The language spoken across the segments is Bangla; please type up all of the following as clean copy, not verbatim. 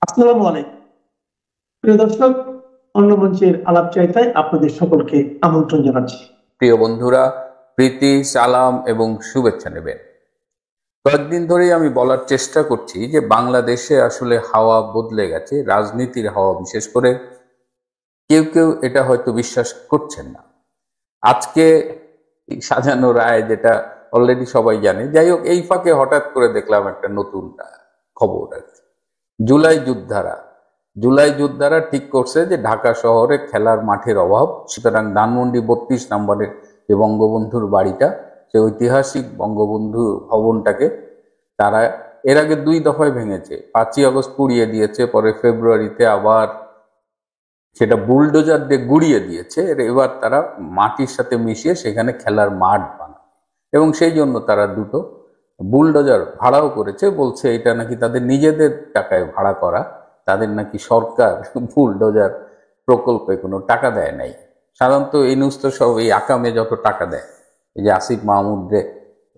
আসসালামু আলাইকুম প্রিয় দর্শক, অন্য মঞ্চের আলাপ চাইতায় আপনাদের সকলকে আমন্ত্রণ জানাচ্ছি। প্রিয় বন্ধুরা, প্রীতি, সালাম এবং শুভেচ্ছা নেবেন। কয়েকদিন ধরেই আমি বলার চেষ্টা করছি যে বাংলাদেশে আসলে হাওয়া বদলে গেছে, রাজনীতির হাওয়া। বিশেষ করে কেউ কেউ এটা হয়তো বিশ্বাস করছেন না। আজকে এই সাজানো রায়, যেটা অলরেডি সবাই জানে, যাই হোক, এই ফাঁকে হঠাৎ করে দেখলাম একটা নতুন খবর আর কি। জুলাই যোদ্ধারা ঠিক করছে যে ঢাকা শহরে খেলার মাঠের অভাব, সুতরাং ধানমন্ডি 32 নম্বরের যে বঙ্গবন্ধুর বাড়িটা, সে ঐতিহাসিক বঙ্গবন্ধু ভবনটাকে তারা এর আগে 2 দফায় ভেঙেছে। 5ই আগস্ট পুড়িয়ে দিয়েছে, পরে ফেব্রুয়ারিতে আবার সেটা বুলডোজার দিয়ে গুড়িয়ে দিয়েছে। এবার তারা মাটির সাথে মিশিয়ে সেখানে খেলার মাঠ বানাবে, এবং সেই জন্য তারা 2টো বুলডোজার ভাড়াও করেছে। বলছে এটা নাকি তাদের নিজেদের টাকায় ভাড়া করা, তাদের নাকি সরকার বুলডোজার প্রকল্পে কোনো টাকা দেয় নাই। সাধারণত এই নিউজ তো সব এই আকামে যত টাকা দেয়, এই যে আসিফ মাহমুদরে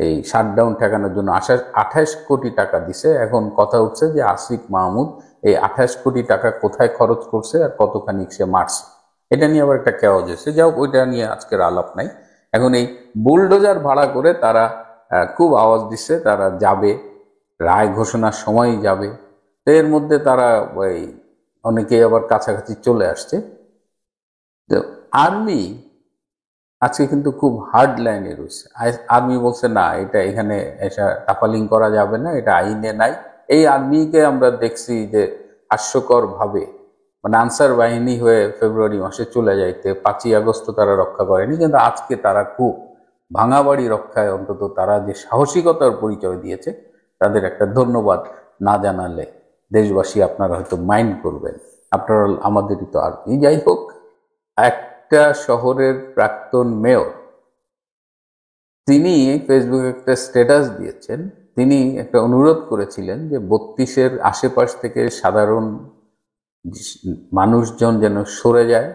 এই শাটডাউন ঠেকানোর জন্য 28 কোটি টাকা দিছে। এখন কথা উঠছে যে আসিফ মাহমুদ এই 28 কোটি টাকা কোথায় খরচ করছে আর কতখানি সে মারছে, এটা নিয়ে আবার একটা কেওয়াজ হয়েছে। যাই হোক, ওইটা নিয়ে আজকের আলাপ নাই। এখন এই বুলডোজার ভাড়া করে তারা খুব আওয়াজ দিচ্ছে তারা যাবে, রায় ঘোষণার সময়ই যাবে। তো এর মধ্যে তারা ওই অনেকে আবার কাছাকাছি চলে আসছে। তো আর্মি আজকে কিন্তু খুব হার্ড লাইনে রয়েছে। আর্মি বলছে না, এটা এখানে এসে টাফালিং করা যাবে না, এটা আইনে নাই। এই আর্মিকে আমরা দেখছি যে হাস্যকর ভাবে মানে আনসার বাহিনী হয়ে ফেব্রুয়ারি মাসে চলে যাইতে, 5ই আগস্ট তারা রক্ষা করেনি, কিন্তু আজকে তারা খুব ভাঙা বাড়ি রক্ষায় অন্তত তারা যে সাহসিকতার পরিচয় দিয়েছে, তাদের একটা ধন্যবাদ না জানালে দেশবাসী আপনারা হয়তো মাইন্ড করবেন। আপনারা আমাদেরই তো আর্মি। যাই হোক, একটা শহরের প্রাক্তন মেয়র তিনি ফেসবুকে একটা স্ট্যাটাস দিয়েছেন। তিনি একটা অনুরোধ করেছিলেন যে 32-এর আশেপাশ থেকে সাধারণ মানুষজন যেন সরে যায়,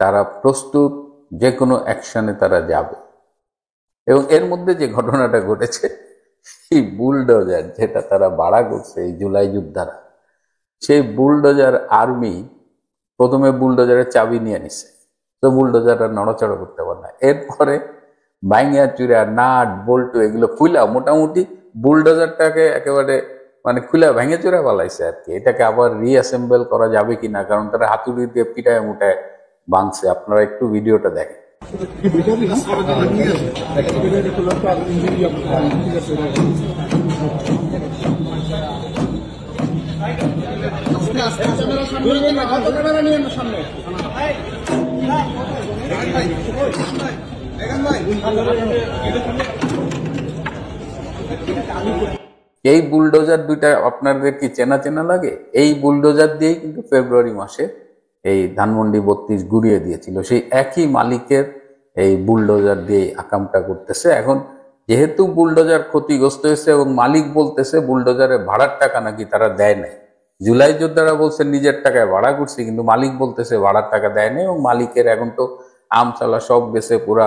তারা প্রস্তুত, যে কোনো অ্যাকশনে তারা যাবে। এবং এর মধ্যে যে ঘটনাটা ঘটেছে, এই বুলডোজার যেটা তারা ভাড়া করছে এই জুলাই যোদ্ধারা, সেই বুলডোজার আর্মি প্রথমে বুলডোজারের চাবি নিয়ে নিছে, তো বুলডোজারটা নড়াচড়া করতে পারে না। এরপরে ভাইঙ্গা চুরা নাট বল্টু এগুলো খুলা মোটামুটি বুলডোজারটাকে একেবারে মানে খুলা ভেঙে চুরা পালাইছে আর কি। এটাকে আবার রিঅ্যাসেম্বল করা যাবে কিনা, কারণ তারা হাতুড়ি দিয়ে পিটায় মুটায় ভাঙছে। আপনারা একটু ভিডিওটা দেখেন। এই বুলডোজার দুইটা আপনাদের কি চেনা চেনা লাগে? এই বুলডোজার দিয়েই কিন্তু ফেব্রুয়ারি মাসে এই ধানমন্ডি 32 গুড়িয়ে দিয়েছিল। সেই একই মালিকের এই বুলডোজার দিয়ে আকামটা করতেছে। এখন যেহেতু বুলডোজার ক্ষতিগ্রস্ত হয়েছে এবং মালিক বলতেছে বুলডোজারের ভাড়ার টাকা নাকি তারা দেয় নাই, জুলাই যোদ্ধারা বলছে নিজের টাকায় ভাড়া করছে, কিন্তু মালিক বলতেছে ভাড়ার টাকা দেয় নাই। এবং মালিকের এখন তো আমচালা সব বেছে পুরা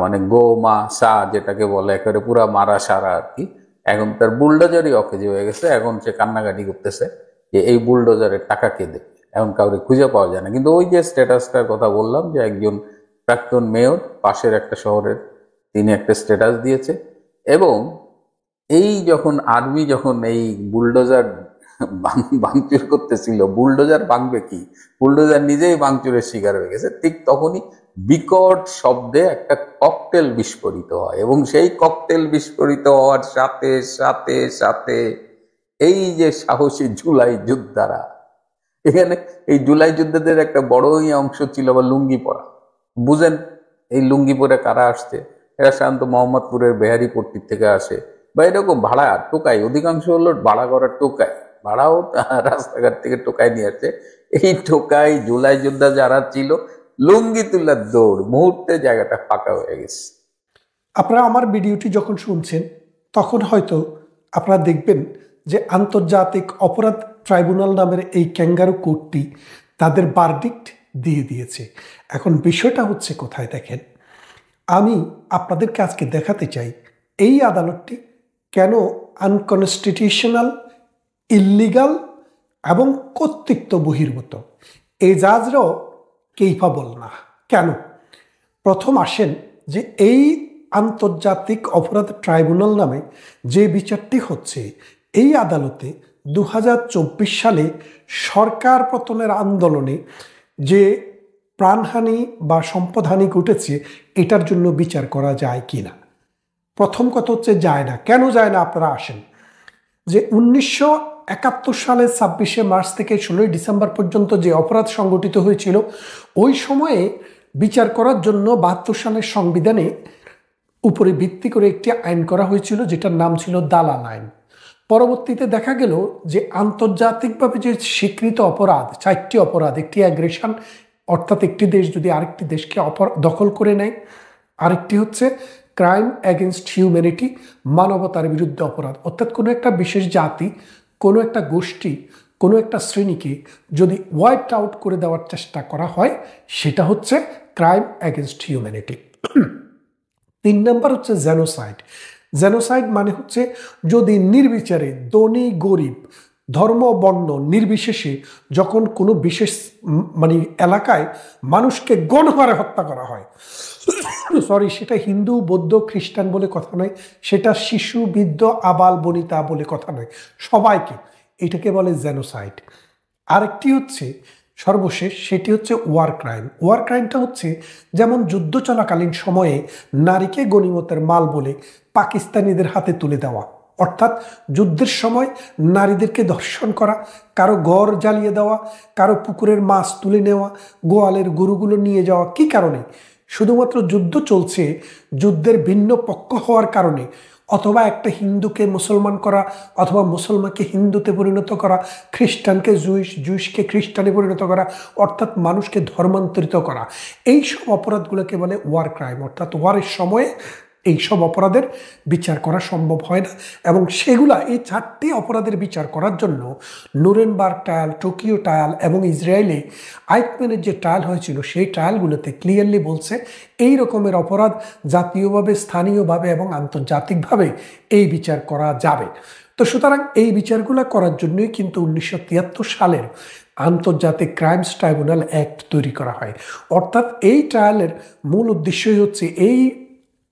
মানে গো মা সা যেটাকে বলে, একেবারে পুরা মারা সারা আর কি। এখন তার বুলডোজারই অকেজো হয়ে গেছে। এখন সে কান্নাকাটি করতেছে যে এই বুলডোজারের টাকা কে দেবে, এখন কাউরে খুঁজে পাওয়া যায় না। কিন্তু ওই যে স্ট্যাটাসটার কথা বললাম, যে একজন প্রাক্তন মেয়র পাশের একটা শহরের, তিনি একটা স্ট্যাটাস দিয়েছে। এবং এই যখন আর্মি যখন এই বুলডোজার ভাঙচুর করতেছিল, বুলডোজার ভাঙবে কি, বুলডোজার নিজেই ভাঙচুরের শিকার হয়ে গেছে, ঠিক তখনই বিকট শব্দে একটা ককটেল বিস্ফোরিত হয়। এবং সেই ককটেল বিস্ফোরিত হওয়ার সাথে সাথে সাথে এই যে সাহসী জুলাই যোদ্ধারা, এখানে এই জুলাই যোদ্ধাদের একটা বড়ই অংশ ছিল আবার লুঙ্গি পরা। বুঝেন এই লুঙ্গি পরে কারা আসছে? এরা সাধারণত মোহাম্মদপুরের বেহারিপট্টির থেকে আসে, বা এরকম ভাড়া টোকাই, অধিকাংশ হলো ভাড়া করার টোকাই, ভাড়াও রাস্তাঘাট থেকে টোকাই নিয়ে আসছে। এই টোকাই জুলাই যোদ্ধা যারা ছিল, লুঙ্গি তুলার দৌড়, মুহূর্তে জায়গাটা ফাঁকা হয়ে গেছে। আপনারা আমার ভিডিওটি যখন শুনছেন তখন হয়তো আপনারা দেখবেন যে আন্তর্জাতিক অপরাধ ট্রাইব্যুনাল নামের এই ক্যাঙ্গারু কোর্টটি তাদের ভার্ডিক্ট দিয়ে দিয়েছে। এখন বিষয়টা হচ্ছে কোথায় দেখেন, আমি আপনাদেরকে আজকে দেখাতে চাই এই আদালতটি কেন আনকনস্টিটিউশনাল, ইল্লিগাল এবং কর্তৃত্ব বহির্ভূত। এজাজরাও কেইফাবল না। কেন? প্রথম আসেন যে এই আন্তর্জাতিক অপরাধ ট্রাইব্যুনাল নামে যে বিচারটি হচ্ছে, এই আদালতে 2024 সালে সরকার পতনের আন্দোলনে যে প্রাণহানি বা সম্পদহানি ঘটেছে এটার জন্য বিচার করা যায় কি না। প্রথম কথা হচ্ছে যায় না। কেন যায় না? আপনারা আসেন যে 1971 সালের 26শে মার্চ থেকে 16ই ডিসেম্বর পর্যন্ত যে অপরাধ সংগঠিত হয়েছিল, ওই সময়ে বিচার করার জন্য 72 সালের সংবিধানে উপরে ভিত্তি করে একটি আইন করা হয়েছিল, যেটার নাম ছিল দালাল আইন। পরবর্তীতে দেখা গেল যে আন্তর্জাতিকভাবে যে স্বীকৃত অপরাধ 4টি অপরাধ, একটি অ্যাগ্রেশন, অর্থাৎ একটি দেশ যদি আরেকটি দেশকে দখল করে নেয়, আরেকটি হচ্ছে ক্রাইম অ্যাগেনস্ট হিউম্যানিটি, মানবতার বিরুদ্ধে অপরাধ, অর্থাৎ কোনো একটা বিশেষ জাতি, কোনো একটা গোষ্ঠী, কোনো একটা শ্রেণীকে যদি ওয়াইপ আউট করে দেওয়ার চেষ্টা করা হয়, সেটা হচ্ছে ক্রাইম অ্যাগেনস্ট হিউম্যানিটি। 3 নম্বর হচ্ছে জেনোসাইড। জেনোসাইড মানে হচ্ছে যদি নির্বিচারে ধনী গরিব ধর্ম বর্ণ নির্বিশেষে যখন কোনো বিশেষ এলাকায় মানুষকে গণহারে হত্যা করা হয়, সেটা হিন্দু বৌদ্ধ খ্রিস্টান বলে কথা নয়, সেটা শিশু বৃদ্ধ আবাল বনিতা বলে কথা নয়, সবাইকে, এটাকে বলে জেনোসাইড। আরেকটি হচ্ছে সর্বশেষ, সেটি হচ্ছে ওয়ার ক্রাইম। ওয়ার ক্রাইমটা হচ্ছে যেমন যুদ্ধ চলাকালীন সময়ে নারীকে গনিমতের মাল বলে পাকিস্তানিদের হাতে তুলে দেওয়া, অর্থাৎ যুদ্ধের সময় নারীদেরকে ধর্ষণ করা, কারো ঘর জ্বালিয়ে দেওয়া, কারো পুকুরের মাছ তুলে নেওয়া, গোয়ালের গরুগুলো নিয়ে যাওয়া। কি কারণে? শুধুমাত্র যুদ্ধ চলছে, যুদ্ধের ভিন্ন পক্ষ হওয়ার কারণে, অথবা একটা হিন্দুকে মুসলমান করা, অথবা মুসলমানকে হিন্দুতে পরিণত করা, খ্রিস্টানকে জুইশকে খ্রিস্টানে পরিণত করা, অর্থাৎ মানুষকে ধর্মান্তরিত করা। এই সব অপরাধগুলোকে বলে ওয়ার ক্রাইম, অর্থাৎ ওয়ারের সময়ে এই সব অপরাধের বিচার করা সম্ভব হয় না। এবং সেগুলা, এই 4টি অপরাধের বিচার করার জন্য নুরেনবার্গ ট্রায়াল, টোকিও ট্রায়াল এবং ইসরায়েলে আইকম্যানের যে ট্রায়াল হয়েছিল, সেই ট্রায়ালগুলোতে ক্লিয়ারলি বলছে এই রকমের অপরাধ জাতীয়ভাবে, স্থানীয়ভাবে এবং আন্তর্জাতিকভাবে এই বিচার করা যাবে। তো সুতরাং এই বিচারগুলো করার জন্যই কিন্তু 1973 সালের আন্তর্জাতিক ক্রাইমস ট্রাইব্যুনাল অ্যাক্ট তৈরি করা হয়। অর্থাৎ এই ট্রায়ালের মূল উদ্দেশ্যই হচ্ছে, এই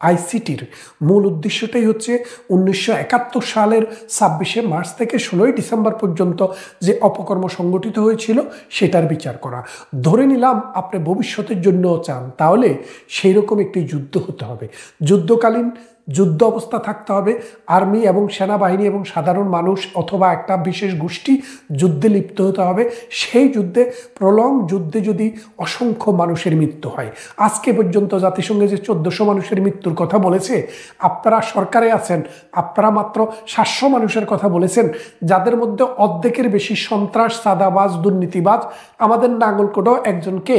আইসিটির মূল উদ্দেশ্যটাই হচ্ছে 1971 সালের 26শে মার্চ থেকে 16ই ডিসেম্বর পর্যন্ত যে অপকর্ম সংগঠিত হয়েছিল সেটার বিচার করা। ধরে নিলাম আপনি ভবিষ্যতের জন্যও চান, তাহলে সেই রকম একটি যুদ্ধ হতে হবে, যুদ্ধকালীন যুদ্ধ অবস্থা থাকতে হবে, আর্মি এবং সেনাবাহিনী এবং সাধারণ মানুষ অথবা একটা বিশেষ গোষ্ঠী যুদ্ধে লিপ্ত হতে হবে। সেই যুদ্ধে, প্রলং যুদ্ধে যদি অসংখ্য মানুষের মৃত্যু হয়, আজকে পর্যন্ত জাতিসংঘে যে 1400 মানুষের মৃত্যুর কথা বলেছে, আপনারা সরকারে আছেন, আপনারা মাত্র 700 মানুষের কথা বলেছেন, যাদের মধ্যে অর্ধেকের বেশি সন্ত্রাস, সাদাবাজ, দুর্নীতিবাজ। আমাদের নাঙ্গলকোটেও একজনকে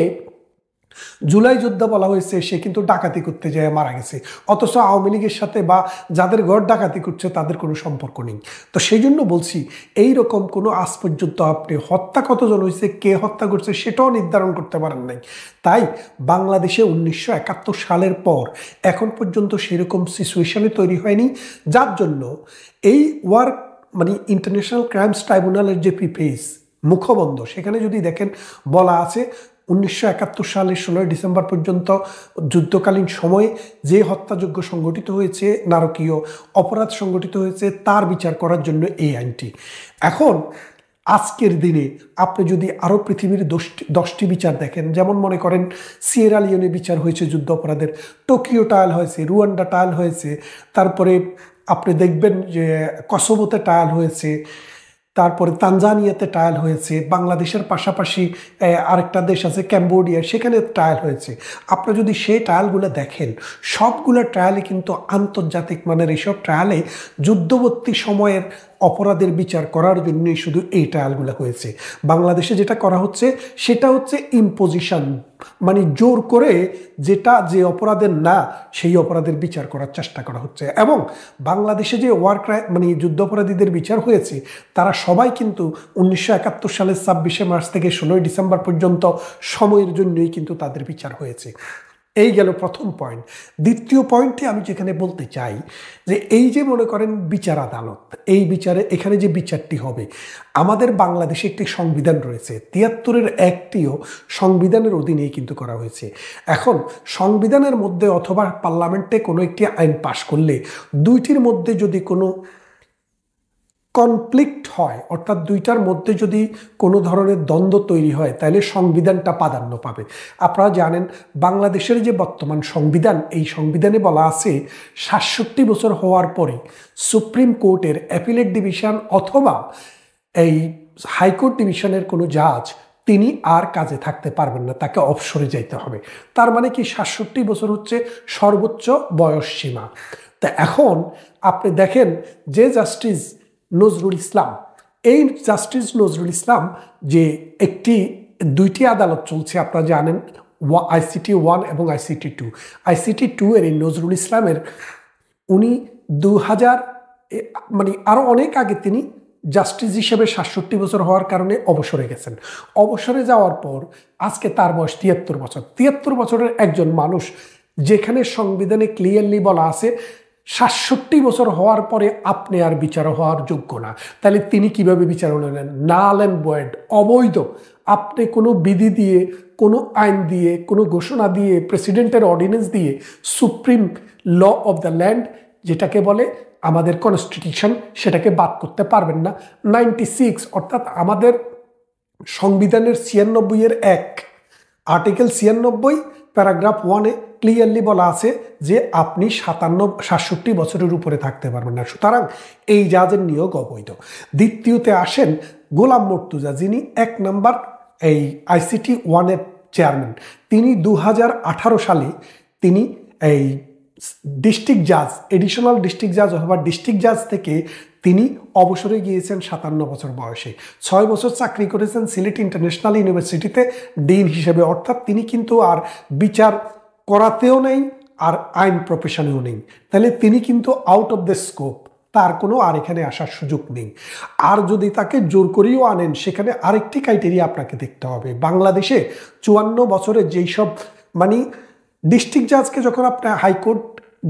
জুলাই যোদ্ধা বলা হয়েছে, সে কিন্তু ডাকাতি করতে যেয়ে মারা গেছে, অথচ আওয়ামী লীগের সাথে বা যাদের ঘর ডাকাতি করছে তাদের কোনো সম্পর্ক নেই। তো সেই জন্য বলছি, এই রকম কোনো আজ পর্যন্ত আপনি হত্যা কতজন হয়েছে, কে হত্যা করছে সেটাও নির্ধারণ করতে পারেন নাই। তাই বাংলাদেশে 1971 সালের পর এখন পর্যন্ত সেরকম সিচুয়েশনে তৈরি হয়নি, যার জন্য এই ওয়ার ইন্টারন্যাশনাল ক্রাইমস ট্রাইব্যুনালের যে প্রিফেস মুখবন্ধ, সেখানে যদি দেখেন বলা আছে 1971 সালের 16 ডিসেম্বর পর্যন্ত যুদ্ধকালীন সময়ে যে হত্যাযজ্ঞ সংগঠিত হয়েছে, নারকীয় অপরাধ সংগঠিত হয়েছে, তার বিচার করার জন্য এই আইনটি। এখন আজকের দিনে আপনি যদি আরও পৃথিবীর 10টি বিচার দেখেন, যেমন মনে করেন সিয়েরা লিওনে বিচার হয়েছে যুদ্ধ অপরাধের, টোকিও ট্রায়াল হয়েছে, রুয়ান্ডা ট্রায়াল হয়েছে, তারপরে আপনি দেখবেন যে কসোভোতে ট্রায়াল হয়েছে, তারপরে তানজানিয়াতে ট্রায়াল হয়েছে, বাংলাদেশের পাশাপাশি আরেকটা দেশ আছে ক্যাম্বোডিয়া, সেখানে ট্রায়াল হয়েছে। আপনারা যদি সেই ট্রায়ালগুলো দেখেন, সবগুলো ট্রায়ালে কিন্তু আন্তর্জাতিক মানের এইসব ট্রায়ালে যুদ্ধবর্তী সময়ের অপরাধের বিচার করার জন্যই শুধু এই ট্রায়ালগুলো হয়েছে। বাংলাদেশে যেটা করা হচ্ছে সেটা হচ্ছে ইম্পোজিশন, জোর করে যেটা যে অপরাধের না, সেই অপরাধের বিচার করার চেষ্টা করা হচ্ছে। এবং বাংলাদেশে যে ওয়ার ক্রাইম যুদ্ধ অপরাধীদের বিচার হয়েছে, তারা সবাই কিন্তু 1971 সালের 26শে মার্চ থেকে 16ই ডিসেম্বর পর্যন্ত সময়ের জন্যই কিন্তু তাদের বিচার হয়েছে। এই গেল প্রথম পয়েন্ট। দ্বিতীয় পয়েন্টে আমি যেখানে বলতে চাই যে এই যে মনে করেন বিচার আদালত, এই বিচারে এখানে যে বিচারটি হবে, আমাদের বাংলাদেশে একটি সংবিধান রয়েছে, ৭৩-এর একটিও সংবিধানের অধীনেই কিন্তু করা হয়েছে। এখন সংবিধানের মধ্যে অথবা পার্লামেন্টে কোনো একটি আইন পাশ করলে দুইটির মধ্যে যদি কোনো কনফ্লিক্ট হয়, অর্থাৎ দুইটার মধ্যে যদি কোনো ধরনের দ্বন্দ্ব তৈরি হয়, তাহলে সংবিধানটা প্রাধান্য পাবে। আপনারা জানেন বাংলাদেশের যে বর্তমান সংবিধান, এই সংবিধানে বলা আছে ৬৭ বছর হওয়ার পরে সুপ্রিম কোর্টের অ্যাপিলেট ডিভিশন অথবা এই হাইকোর্ট ডিভিশনের কোনো জাজ তিনি আর কাজে থাকতে পারবেন না, তাকে অবসরে যাইতে হবে। তার মানে কি ৬৭ বছর হচ্ছে সর্বোচ্চ বয়স সীমা। তা এখন আপনি দেখেন যে জাস্টিস নজরুল ইসলাম, এই জাস্টিস নজরুল ইসলাম যে দুইটি আদালত চলছে আপনারা জানেন, ICT 1 এবং ICT 2। ICT 2 এর এই নজরুল ইসলামের উনি ২০০০ মানে আরো অনেক আগে তিনি জাস্টিস হিসেবে ৬৭ বছর হওয়ার কারণে অবসরে গেছেন। অবসরে যাওয়ার পর আজকে তার বয়স ৭৩ বছর। ৭৩ বছরের একজন মানুষ, যেখানে সংবিধানে ক্লিয়ারলি বলা আছে ৬৭ বছর হওয়ার পরে আপনি আর বিচার হওয়ার যোগ্য না, তাহলে তিনি কিভাবে বিচার হলেন? নাল অ্যান্ড ভয়েড, অবৈধ। আপনি কোনো বিধি দিয়ে, কোনো আইন দিয়ে, কোনো ঘোষণা দিয়ে, প্রেসিডেন্টের অর্ডিন্যান্স দিয়ে supreme law of the land যেটাকে বলে আমাদের কনস্টিটিউশন, সেটাকে বাদ করতে পারবেন না। 96 অর্থাৎ আমাদের সংবিধানের ৯৬-এর ১ আর্টিকেল ৯৬ প্যারাগ্রাফ 1-এ ক্লিয়ারলি বলা আছে যে আপনি ৬৭ বছরের উপরে থাকতে পারবেন না। সুতরাং এই জাজের নিয়োগ অবৈধ। দ্বিতীয়তে আসেন গোলাম মর্তুজা, যিনি ১ নম্বর এই ICT 1-এর চেয়ারম্যান। তিনি ২০১৮ সালে তিনি এই ডিস্ট্রিক্ট জাজ, এডিশনাল ডিস্ট্রিক্ট জাজ অথবা ডিস্ট্রিক্ট জাজ থেকে তিনি অবসরে গিয়েছেন ৫৭ বছর বয়সে। ৬ বছর চাকরি করেছেন সিলেট ইন্টারন্যাশনাল ইউনিভার্সিটিতে ডিন হিসেবে। অর্থাৎ তিনি কিন্তু আর বিচার করাতেও নেই আর আইন প্রফেশনেও নেই, তাহলে তিনি কিন্তু আউট অফ দ্য স্কোপ, তার কোনো আর এখানে আসার সুযোগ নেই। আর যদি তাকে জোর করেও আনেন, সেখানে আরেকটি ক্রাইটেরিয়া আপনাকে দেখতে হবে। বাংলাদেশে ৫৪ বছরে যেই সব মানে ডিস্ট্রিক্ট জাজকে যখন আপনি হাইকোর্ট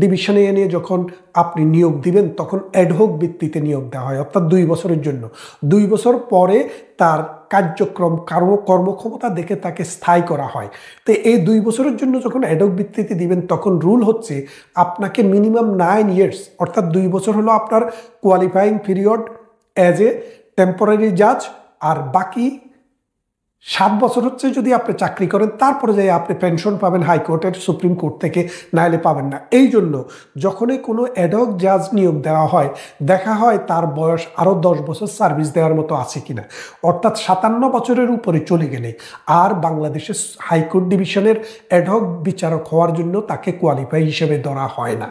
ডিভিশনে এনে যখন আপনি নিয়োগ দিবেন, তখন অ্যাডহক ভিত্তিতে নিয়োগ দেওয়া হয়, অর্থাৎ ২ বছরের জন্য। ২ বছর পরে তার কার্যক্রম কর্মক্ষমতা দেখে তাকে স্থায়ী করা হয়। তো এই ২ বছরের জন্য যখন অ্যাডহক ভিত্তিতে দিবেন, তখন রুল হচ্ছে আপনাকে মিনিমাম 9 ইয়ার্স, অর্থাৎ 2 বছর হলো আপনার qualifying period as a temporary জাজ, আর বাকি 7 বছর হচ্ছে যদি আপনি চাকরি করেন, তারপরে যাই আপনি পেনশন পাবেন হাইকোর্টের, সুপ্রিম কোর্ট থেকে, নাইলে পাবেন না। এই জন্য যখনই কোনো অ্যাডহক জাজ নিয়োগ দেওয়া হয়, দেখা হয় তার বয়স আরও 10 বছর সার্ভিস দেওয়ার মতো আছে কিনা। অর্থাৎ 57 বছরের উপরে চলে গেলে আর বাংলাদেশের হাইকোর্ট ডিভিশনের অ্যাডহক বিচারক হওয়ার জন্য তাকে কোয়ালিফাই হিসেবে ধরা হয় না।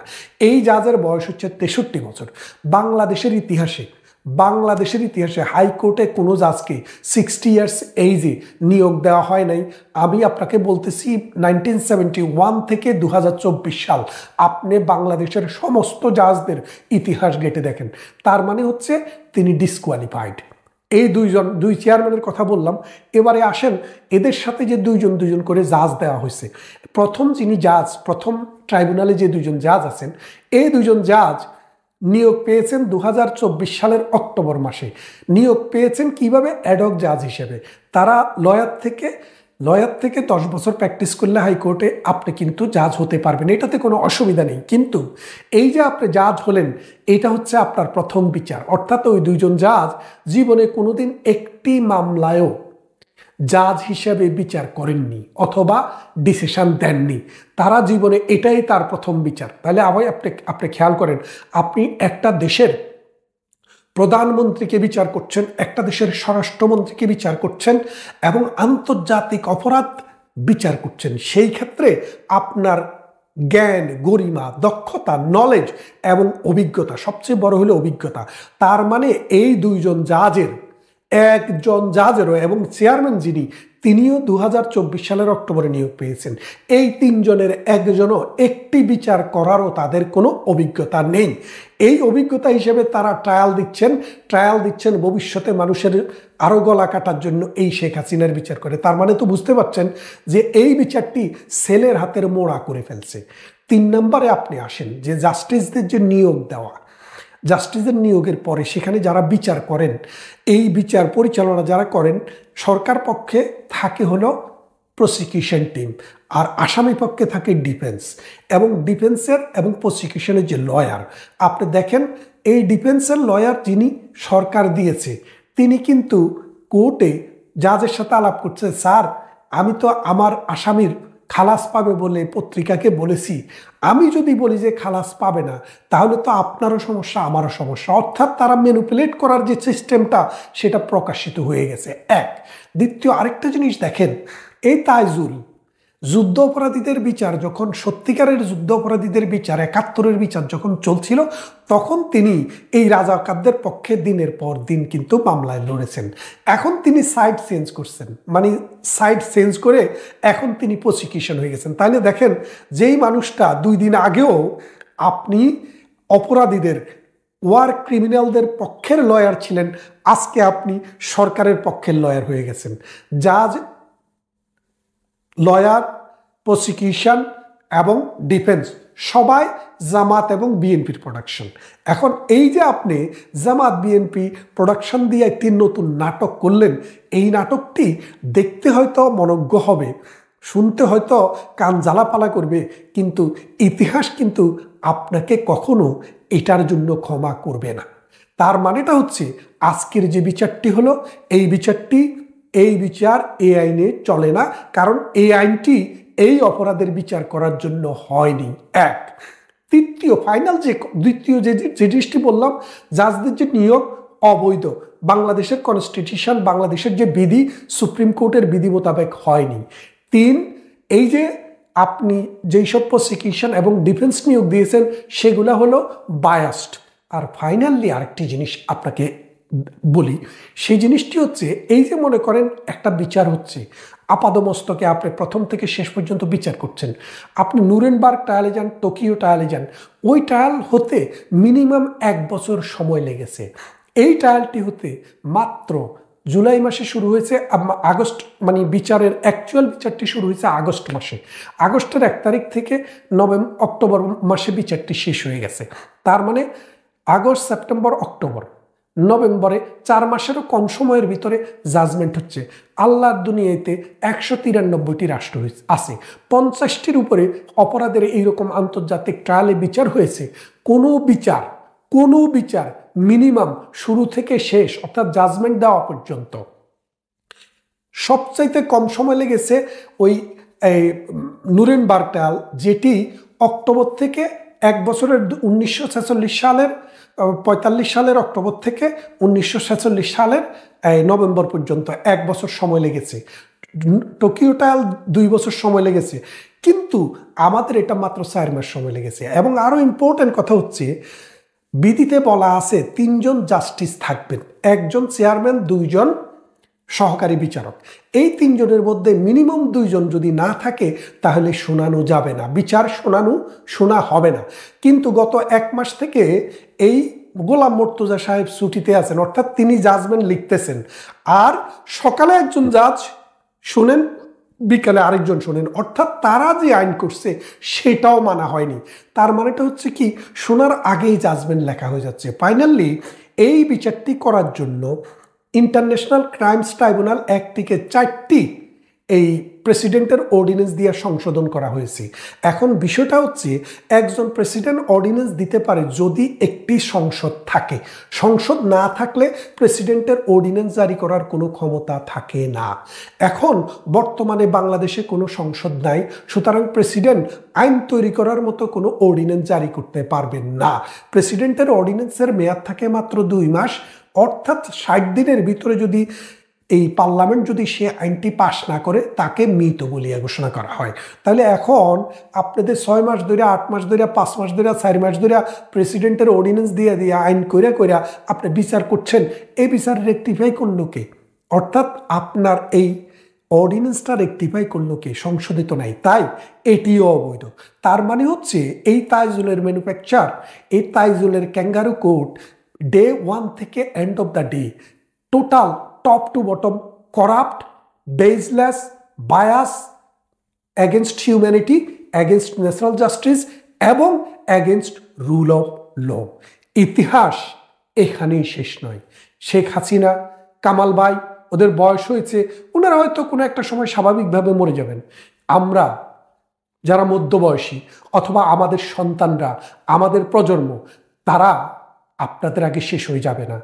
এই জাজের বয়স হচ্ছে 63 বছর। বাংলাদেশের ইতিহাসে হাইকোর্টে কোনো জাজকে 60 ইয়ার্স এইজে নিয়োগ দেওয়া হয় নাই। আমি আপনাকে বলতেছি 1971 থেকে 2024 সাল আপনি বাংলাদেশের সমস্ত জাজদের ইতিহাস ঘেঁটে দেখেন, তার মানে হচ্ছে তিনি ডিসকোয়ালিফাইড। এই দুই চেয়ারম্যানের কথা বললাম। এবারে আসেন এদের সাথে যে দুইজন করে জাজ দেওয়া হয়েছে। প্রথম ট্রাইব্যুনালে যে 2জন জাজ আছেন, এই 2জন জাজ নিয়োগ পেয়েছেন 2024 সালের অক্টোবর মাসে। নিয়োগ পেয়েছেন কিভাবে? অ্যাডহক জাজ হিসেবে। তারা লয়ার থেকে 10 বছর প্র্যাকটিস করলে হাইকোর্টে আপনি কিন্তু জাজ হতে পারবেন, এটাতে কোনো অসুবিধা নেই। কিন্তু এই যে আপনি জাজ হলেন, এটা হচ্ছে আপনার প্রথম বিচার। অর্থাৎ ওই 2জন জাজ জীবনে কোনোদিন একটি মামলায়ও জাজ হিসেবে বিচার করেননি অথবা ডিসিশন দেননি। তারা জীবনে এটাই তার প্রথম বিচার। তাহলে আবার আপনি খেয়াল করেন, আপনি একটা দেশের প্রধানমন্ত্রীকে বিচার করছেন, একটা দেশের স্বরাষ্ট্রমন্ত্রীকে বিচার করছেন এবং আন্তর্জাতিক অপরাধ বিচার করছেন। সেই ক্ষেত্রে আপনার জ্ঞান, গরিমা, দক্ষতা, নলেজ এবং অভিজ্ঞতা, সবচেয়ে বড় হলো অভিজ্ঞতা। তার মানে এই 2জন জাজের একজন জাজেরও এবং চেয়ারম্যান যিনি, তিনিও 2024 সালের অক্টোবরে নিয়োগ পেয়েছেন। এই 3 জনের একজনও একটি বিচার করারও তাদের কোনো অভিজ্ঞতা নেই। এই অভিজ্ঞতা হিসেবে তারা ট্রায়াল দিচ্ছেন ভবিষ্যতে মানুষের আরও গলা কাটার জন্য এই শেখ হাসিনার বিচার করে। তার মানে তো বুঝতে পারছেন যে এই বিচারটি সেলের হাতের মোড়া করে ফেলছে। 3 নম্বরে আপনি আসেন যে জাস্টিসদের যে নিয়োগ দেওয়া, জাস্টিসের নিয়োগের পরে সেখানে যারা বিচার করেন, এই বিচার পরিচালনা যারা করেন, সরকার পক্ষে থাকে হলো প্রসিকিউশন টিম, আর আসামি পক্ষে থাকে ডিফেন্স। এবং ডিফেন্সের এবং প্রসিকিউশনের যে লয়ার, আপনি দেখেন এই ডিফেন্সের লয়ার যিনি সরকার দিয়েছে, তিনি কিন্তু কোর্টে জাজের সাথে আলাপ করছে, স্যার আমি তো আমার আসামির খালাস পাবে বলে পত্রিকাকে বলেছি, আমি যদি বলি যে খালাস পাবে না তাহলে তো আপনারও সমস্যা আমারও সমস্যা। অর্থাৎ তারা ম্যানিপুলেট করার যে সিস্টেমটা সেটা প্রকাশিত হয়ে গেছে। এক, দ্বিতীয় আরেকটা জিনিস দেখেন, এই তাইজুল যুদ্ধ অপরাধীদের বিচার যখন, সত্যিকারের যুদ্ধ অপরাধীদের বিচার ৭১-এর বিচার যখন চলছিল, তখন তিনি এই রাজাকারদের পক্ষে দিনের পর দিন কিন্তু মামলায় লড়েছেন। এখন তিনি সাইড চেঞ্জ করছেন, মানে সাইড চেঞ্জ করে এখন তিনি প্রসিকিউশন হয়ে গেছেন। তাইলে দেখেন যেই মানুষটা 2 দিন আগেও আপনি অপরাধীদের, ওয়ার ক্রিমিনালদের পক্ষের লয়ার ছিলেন, আজকে আপনি সরকারের পক্ষের লয়ার হয়ে গেছেন। জাজ, লয়ার, প্রসিকিউশন এবং ডিফেন্স সবাই জামাত এবং বিএনপির প্রোডাকশন। এখন এই যে আপনি জামাত বিএনপি প্রোডাকশন দিয়ে একটি নতুন নাটক করলেন, এই নাটকটি দেখতে হয়তো মনোজ্ঞ হবে, শুনতে হয়তো কান জ্বালাপালা করবে, কিন্তু ইতিহাস কিন্তু আপনাকে কখনো এটার জন্য ক্ষমা করবে না। তার মানেটা হচ্ছে আজকের যে বিচারটি হলো, এই বিচার এই আইনে চলে না, কারণ এই আইনটি এই অপরাধের বিচার করার জন্য হয়নি। এক, তৃতীয় ফাইনাল দ্বিতীয় যে জিনিসটি বললাম, জাজদের যে নিয়োগ অবৈধ, বাংলাদেশের কনস্টিটিউশন, বাংলাদেশের যে বিধি, সুপ্রিম কোর্টের বিধি মোতাবেক হয়নি। 3, এই যে আপনি যেই সব প্রসিকিউশন এবং ডিফেন্স নিয়োগ দিয়েছেন সেগুলা হলো বায়াসড। আর ফাইনালি আরেকটি জিনিস আপনাকে বলি, সেই জিনিসটি হচ্ছে এই যে মনে করেন একটা বিচার হচ্ছে, আপাদমস্তকে আপনি প্রথম থেকে শেষ পর্যন্ত বিচার করছেন, আপনি নুরেনবার্গ ট্রায়ালে যান, টোকিও ট্রায়ালে যান, ওই ট্রায়াল হতে মিনিমাম 1 বছর সময় লেগেছে। এই ট্রায়ালটি হতে মাত্র জুলাই মাসে শুরু হয়েছে, আগস্ট, মানে বিচারের অ্যাকচুয়াল বিচারটি শুরু হয়েছে আগস্ট মাসে। আগস্টের 1 তারিখ থেকে অক্টোবর মাসে বিচারটি শেষ হয়ে গেছে। তার মানে আগস্ট, সেপ্টেম্বর, অক্টোবর, নভেম্বরে 4 মাসেরও কম সময়ের ভিতরে জাজমেন্ট হচ্ছে। আল্লাহর দুনিয়াতে 193টি রাষ্ট্র আছে, 50টির উপরে অপরাধের এইরকম আন্তর্জাতিক ট্রায়ালে বিচার হয়েছে। কোনো বিচার মিনিমাম শুরু থেকে শেষ, অর্থাৎ জাজমেন্ট দেওয়া পর্যন্ত সবচাইতে কম সময় লেগেছে ওই নুরেনবার্গ ট্রায়াল, যেটি অক্টোবর থেকে 1 বছরের 1946 সালের 45 সালের অক্টোবর থেকে 1946 সালের নভেম্বর পর্যন্ত 1 বছর সময় লেগেছে। টোকিও ট্রায়াল 2 বছর সময় লেগেছে, কিন্তু আমাদের এটা মাত্র 4 মাস সময় লেগেছে। এবং আরো ইম্পর্টেন্ট কথা হচ্ছে, বিধিতে বলা আছে 3 জন জাস্টিস থাকবেন, 1 জন চেয়ারম্যান, 2 জন সহকারী বিচারক। এই 3 জনের মধ্যে মিনিমাম 2 জন যদি না থাকে তাহলে শোনানো যাবে না, বিচার শোনা হবে না। কিন্তু গত 1 মাস থেকে এই গোলাম মর্তুজা সাহেব ছুটিতে আছেন, অর্থাৎ তিনি জাজমেন্ট লিখতেছেন, আর সকালে একজন জাজ শুনেন, বিকালে আরেকজন শোনেন, অর্থাৎ তারা যে আইন করছে সেটাও মানা হয়নি। তার মানেটা হচ্ছে কি, শোনার আগেই জাজমেন্ট লেখা হয়ে যাচ্ছে। ফাইনালি এই বিচারটি করার জন্য ইন্টারন্যাশনাল ক্রাইমস ট্রাইব্যুনাল অ্যাক্টটিকে 4টি এই প্রেসিডেন্টের অর্ডিন্যান্স দিয়ে সংশোধন করা হয়েছে। এখন বিষয়টা হচ্ছে, একজন প্রেসিডেন্ট অর্ডিন্যান্স দিতে পারে যদি একটি সংসদ থাকে, সংসদ না থাকলে প্রেসিডেন্টের অর্ডিন্যান্স জারি করার কোনো ক্ষমতা থাকে না। এখন বর্তমানে বাংলাদেশে কোনো সংসদ নাই, সুতরাং প্রেসিডেন্ট আইন তৈরি করার মতো কোনো অর্ডিন্যান্স জারি করতে পারবেন না। প্রেসিডেন্টের অর্ডিন্যান্সের মেয়াদ থাকে মাত্র 2 মাস, অর্থাৎ 60 দিনের ভিতরে যদি এই পার্লামেন্ট যদি সে আইনটি পাশ না করে তাকে মৃত বলিয়া ঘোষণা করা হয়। তাহলে এখন আপনাদের 6 মাস ধরে, 8 মাস ধরে, 5 মাস ধরে, 4 মাস ধরে প্রেসিডেন্টের অর্ডিন্যান্স দিয়ে আইন কইরা আপনি বিচার করছেন, এই বিচার রেকটিফাই করলো কে? অর্থাৎ আপনার এই অর্ডিন্যান্সটা রেকটিফাই করলো কে? সংশোধিত নাই, তাই এটিও অবৈধ। তার মানে হচ্ছে এই তাইজুলের ম্যানুফ্যাকচার, এই তাইজুলের ক্যাঙ্গারু কোর্ট ডে 1 থেকে end of the day total top to bottom corrupt, baseless, bias against humanity, against natural justice এবং against rule of law. ইতিহাস এখানেই শেষ নয়। শেখ হাসিনা, কামাল ভাই, ওদের বয়স হয়েছে, ওনারা হয়তো কোনো একটা সময় স্বাভাবিকভাবে মরে যাবেন। আমরা যারা মধ্যবয়সী অথবা আমাদের সন্তানরা, আমাদের প্রজন্ম, তারা আপনাদের আগে শেষ হয়ে যাবে না।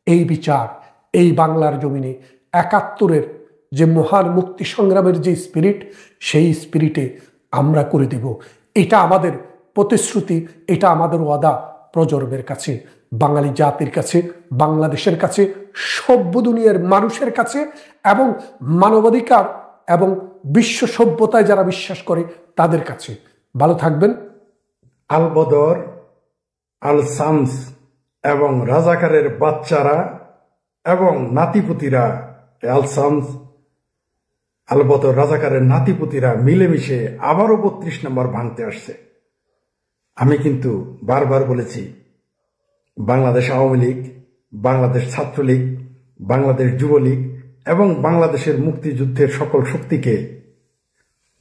এই বিচার এই বাংলার জমিনে ৭১-এর যে মহান মুক্তি সংগ্রামের যে স্পিরিট, সেই স্পিরিটে আমরা করে দেব। এটা আমাদের প্রতিশ্রুতি, এটা আমাদের ওয়াদা প্রজন্মের কাছে, বাঙালি জাতির কাছে, বাংলাদেশের কাছে, সভ্য দুনিয়ার মানুষের কাছে এবং মানবাধিকার এবং বিশ্ব সভ্যতায় যারা বিশ্বাস করে তাদের কাছে। ভালো থাকবেন। আল বদর, আল শামস এবং রাজাকারের বাচ্চারা এবং নাতিপুতিরা, আল শামস, আল বদর, রাজাকারের নাতিপুতিরা মিলেমিশে আবারও ৩২ নম্বর ভাঙতে আসছে। আমি কিন্তু বারবার বলেছি, বাংলাদেশ আওয়ামী লীগ, বাংলাদেশ ছাত্রলীগ, বাংলাদেশ যুবলীগ এবং বাংলাদেশের মুক্তিযুদ্ধের সকল শক্তিকে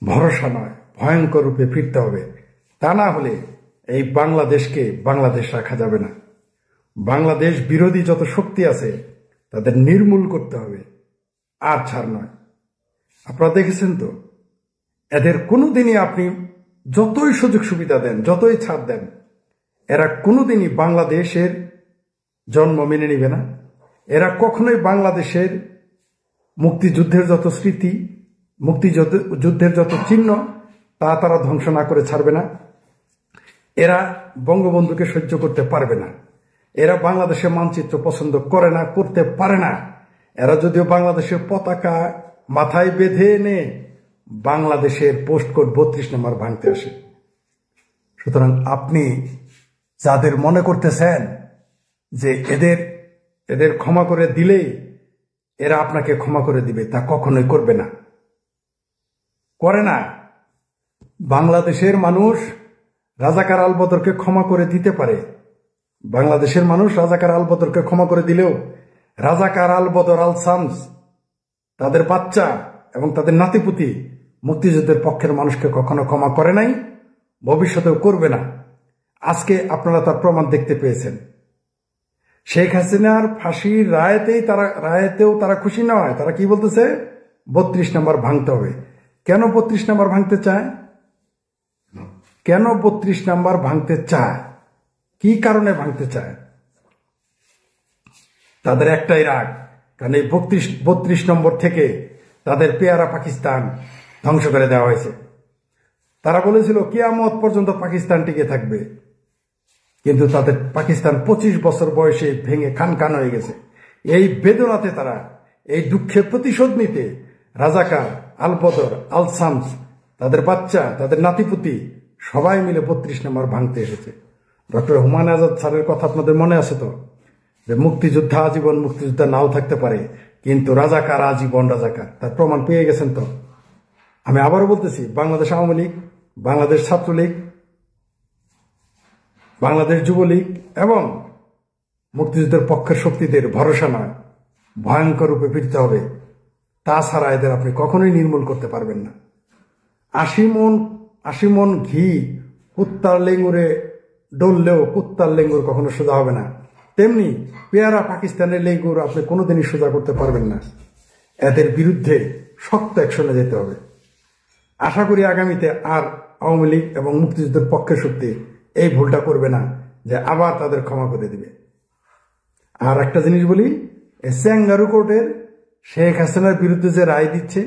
ভরসা নয়, ভয়ঙ্কর রূপে ফিরতে হবে। তা না হলে এই বাংলাদেশকে বাংলাদেশ রাখা যাবে না। বাংলাদেশ বিরোধী যত শক্তি আছে তাদের নির্মূল করতে হবে, আর ছাড় নয়। আপনারা দেখেছেন তো, এদের কোনোদিনই আপনি যতই সুযোগ সুবিধা দেন, যতই ছাড় দেন, এরা কোনোদিনই বাংলাদেশের জন্ম মেনে নিবে না। এরা কখনোই বাংলাদেশের মুক্তিযুদ্ধের যত স্মৃতি, মুক্তিযুদ্ধের যত চিহ্ন, তা তারা ধ্বংস না করে ছাড়বে না। এরা বঙ্গবন্ধুকে সহ্য করতে পারবে না। এরা বাংলাদেশের মানচিত্র পছন্দ করে না, করতে পারে না। এরা যদিও বাংলাদেশের পতাকা মাথায় বেঁধে এনে বাংলাদেশের পোস্ট কোড ৩২ নম্বর ভাঙতে আসে। সুতরাং আপনি যাদের মনে করতেছেন যে এদের ক্ষমা করে দিলেই এরা আপনাকে ক্ষমা করে দিবে, তা কখনোই করবে না, করে না। বাংলাদেশের মানুষ রাজাকার আল বদরকে ক্ষমা করে দিতে পারে। বাংলাদেশের মানুষ রাজাকার আল বদরকে ক্ষমা করে দিলেও রাজাকার আল বদর, আল শামস, তাদের বাচ্চা এবং তাদের নাতিপুতি মুক্তিযুদ্ধের পক্ষের মানুষকে কখনো ক্ষমা করে নাই, ভবিষ্যতেও করবে না। আজকে আপনারা তার প্রমাণ দেখতে পেয়েছেন। শেখ হাসিনার ফাঁসির রায়েতেও তারা খুশি নয়। তারা কি বলতেছে? ৩২ নম্বর ভাঙতে হবে। কেন ৩২ নম্বর ভাঙতে চায়? কেন ৩২ নম্বর ভাঙতে চায়? কি কারণে ভাঙতে চায়? তাদের একটাই রাগ, কারণ এই ৩২ নম্বর থেকে তাদের পেয়ারা পাকিস্তান ধ্বংস করে দেওয়া হয়েছে। তারা বলেছিল কিয়ামত পর্যন্ত পাকিস্তান টিকে থাকবে, কিন্তু তাদের পাকিস্তান ২৫ বছর বয়সে ভেঙে খান হয়ে গেছে। এই বেদনাতে তারা, এই দুঃখের প্রতিশোধ নিতে রাজাকার, আল বদর, আল শামস, তাদের বাচ্চা, তাদের নাতিপুতি সবাই মিলে ৩২ নম্বর ভাঙতে এসেছে। ডক্টর হুমায়ুন আজাদ স্যারের কথা আপনাদের মনে আছে তো, যে মুক্তিযোদ্ধা আজীবন মুক্তিযোদ্ধা নাও থাকতে পারে, কিন্তু রাজাকার আজীবন রাজাকার। তার প্রমাণ পেয়ে গেছেন তো। আমি আবারও বলতেছি, বাংলাদেশ আওয়ামী লীগ, বাংলাদেশ ছাত্রলীগ, বাংলাদেশ যুবলীগ এবং মুক্তিযুদ্ধের পক্ষের শক্তিদের ভরসা নয়, ভয়ঙ্কর রূপে ফিরতে হবে। তাছাড়া এদের আপনি কখনোই নির্মূল করতে পারবেন না। ৮০ মন ঘি কুত্তার লেঙ্গুরে ডললেও কুত্তার লেঙ্গুর কখনো সোজা হবে না। তেমনি পেয়ারা পাকিস্তানের লেঙ্গুর আপনি কোনোদিনই সোজা করতে পারবেন না। এদের বিরুদ্ধে শক্ত অ্যাকশনে যেতে হবে। আশা করি আগামীতে আর আওয়ামী লীগ এবং মুক্তিযুদ্ধের পক্ষের শক্তি এই ভুলটা করবে না, যে আবার তাদের ক্ষমা করে দিবে। আর একটা জিনিস বলি, স্যাঙ্গারু কোর্টের শেখ হাসিনার বিরুদ্ধে যে রায় দিচ্ছে,